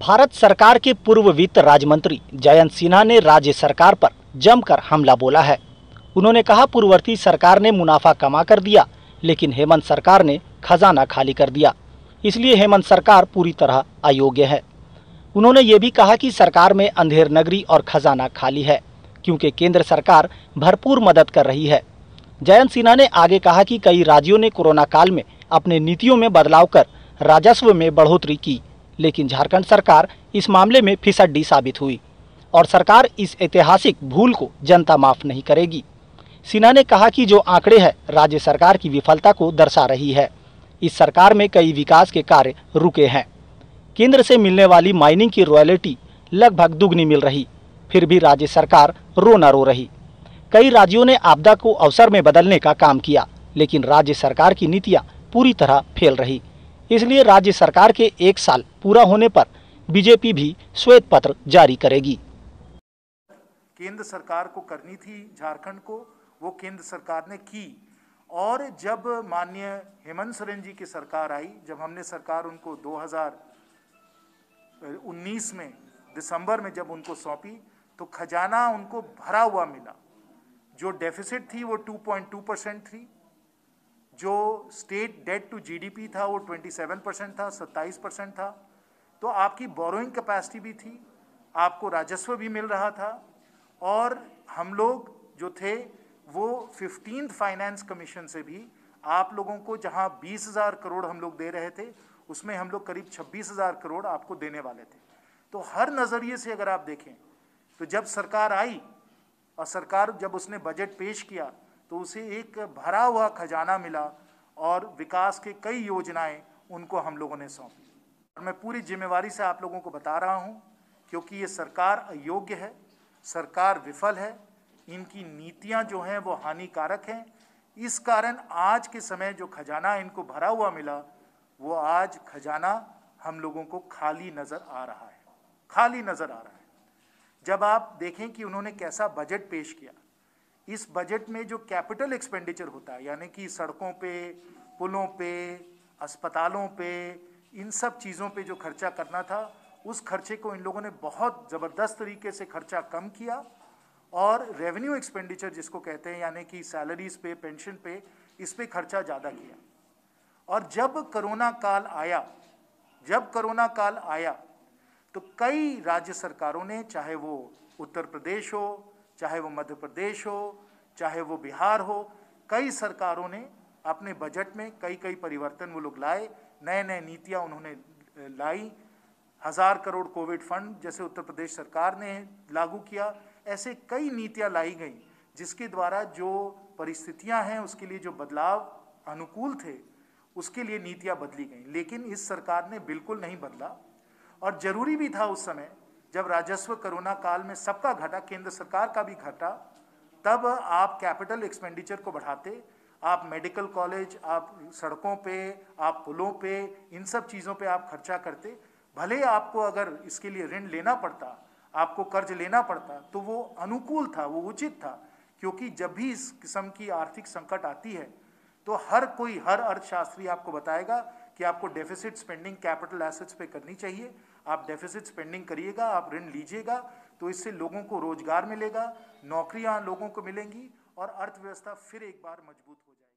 भारत सरकार के पूर्व वित्त राज्य मंत्री जयंत सिन्हा ने राज्य सरकार पर जमकर हमला बोला है। उन्होंने कहा, पूर्ववर्ती सरकार ने मुनाफा कमा कर दिया, लेकिन हेमंत सरकार ने खजाना खाली कर दिया, इसलिए हेमंत सरकार पूरी तरह अयोग्य है। उन्होंने ये भी कहा कि सरकार में अंधेर नगरी और खजाना खाली है, क्योंकि केंद्र सरकार भरपूर मदद कर रही है। जयंत सिन्हा ने आगे कहा कि कई राज्यों ने कोरोना काल में अपने नीतियों में बदलाव कर राजस्व में बढ़ोतरी की, लेकिन झारखंड सरकार इस मामले में फिसड्डी साबित हुई और सरकार इस ऐतिहासिक भूल को जनता माफ नहीं करेगी। सिन्हा ने कहा कि जो आंकड़े हैं राज्य सरकार की विफलता को दर्शा रही है। इस सरकार में कई विकास के कार्य रुके हैं। केंद्र से मिलने वाली माइनिंग की रॉयल्टी लगभग दुगनी मिल रही, फिर भी राज्य सरकार रो न रो रही। कई राज्यों ने आपदा को अवसर में बदलने का काम किया, लेकिन राज्य सरकार की नीतियां पूरी तरह फेल रही। इसलिए राज्य सरकार के 1 साल पूरा होने पर बीजेपी भी श्वेत पत्र जारी करेगी। केंद्र सरकार को करनी थी झारखंड को, वो केंद्र सरकार ने की। और जब माननीय हेमंत सोरेन जी की सरकार आई, जब हमने सरकार उनको 2019 में दिसंबर में जब उनको सौंपी, तो खजाना उनको भरा हुआ मिला। जो डेफिसिट थी वो 2.2% थी, जो स्टेट डेट टू जीडीपी था वो 27% था, 27% था। तो आपकी बोरोइंग कैपेसिटी भी थी, आपको राजस्व भी मिल रहा था। और हम लोग जो थे वो 15th फाइनेंस कमीशन से भी आप लोगों को जहां 20,000 करोड़ हम लोग दे रहे थे, उसमें हम लोग करीब 26,000 करोड़ आपको देने वाले थे। तो हर नज़रिए से अगर आप देखें, तो जब सरकार आई और सरकार जब उसने बजट पेश किया, तो उसे एक भरा हुआ खजाना मिला और विकास के कई योजनाएं उनको हम लोगों ने सौंपी। और मैं पूरी जिम्मेवारी से आप लोगों को बता रहा हूं, क्योंकि ये सरकार अयोग्य है, सरकार विफल है, इनकी नीतियां जो हैं वो हानिकारक हैं। इस कारण आज के समय जो खजाना इनको भरा हुआ मिला, वो आज खजाना हम लोगों को खाली नज़र आ रहा है, खाली नज़र आ रहा है। जब आप देखें कि उन्होंने कैसा बजट पेश किया, इस बजट में जो कैपिटल एक्सपेंडिचर होता है, यानी कि सड़कों पे, पुलों पे, अस्पतालों पे, इन सब चीज़ों पे जो खर्चा करना था, उस खर्चे को इन लोगों ने बहुत ज़बरदस्त तरीके से खर्चा कम किया। और रेवेन्यू एक्सपेंडिचर जिसको कहते हैं, यानी कि सैलरीज पे, पेंशन पे, इस पे खर्चा ज़्यादा किया। और जब कोरोना काल आया तो कई राज्य सरकारों ने, चाहे वो उत्तर प्रदेश हो, चाहे वो मध्य प्रदेश हो, चाहे वो बिहार हो, कई सरकारों ने अपने बजट में कई परिवर्तन वो लोग लाए, नए नीतियां उन्होंने लाई। 1000 करोड़ कोविड फंड जैसे उत्तर प्रदेश सरकार ने लागू किया। ऐसे कई नीतियां लाई गई, जिसके द्वारा जो परिस्थितियां हैं उसके लिए जो बदलाव अनुकूल थे, उसके लिए नीतियां बदली गई। लेकिन इस सरकार ने बिल्कुल नहीं बदला। और जरूरी भी था उस समय, जब राजस्व कोरोना काल में सबका घटा, केंद्र सरकार का भी घटा, तब आप कैपिटल एक्सपेंडिचर को बढ़ाते, आप मेडिकल कॉलेज, आप सड़कों पे, आप पुलों पे, इन सब चीज़ों पे आप खर्चा करते। भले आपको अगर इसके लिए ऋण लेना पड़ता, आपको कर्ज लेना पड़ता, तो वो अनुकूल था, वो उचित था। क्योंकि जब भी इस किस्म की आर्थिक संकट आती है, तो हर अर्थशास्त्री आपको बताएगा कि आपको डेफिसिट स्पेंडिंग कैपिटल एसेट्स पे करनी चाहिए। आप डेफिसिट स्पेंडिंग करिएगा, आप ऋण लीजिएगा, तो इससे लोगों को रोजगार मिलेगा, नौकरियां लोगों को मिलेंगी और अर्थव्यवस्था फिर एक बार मजबूत हो जाएगी।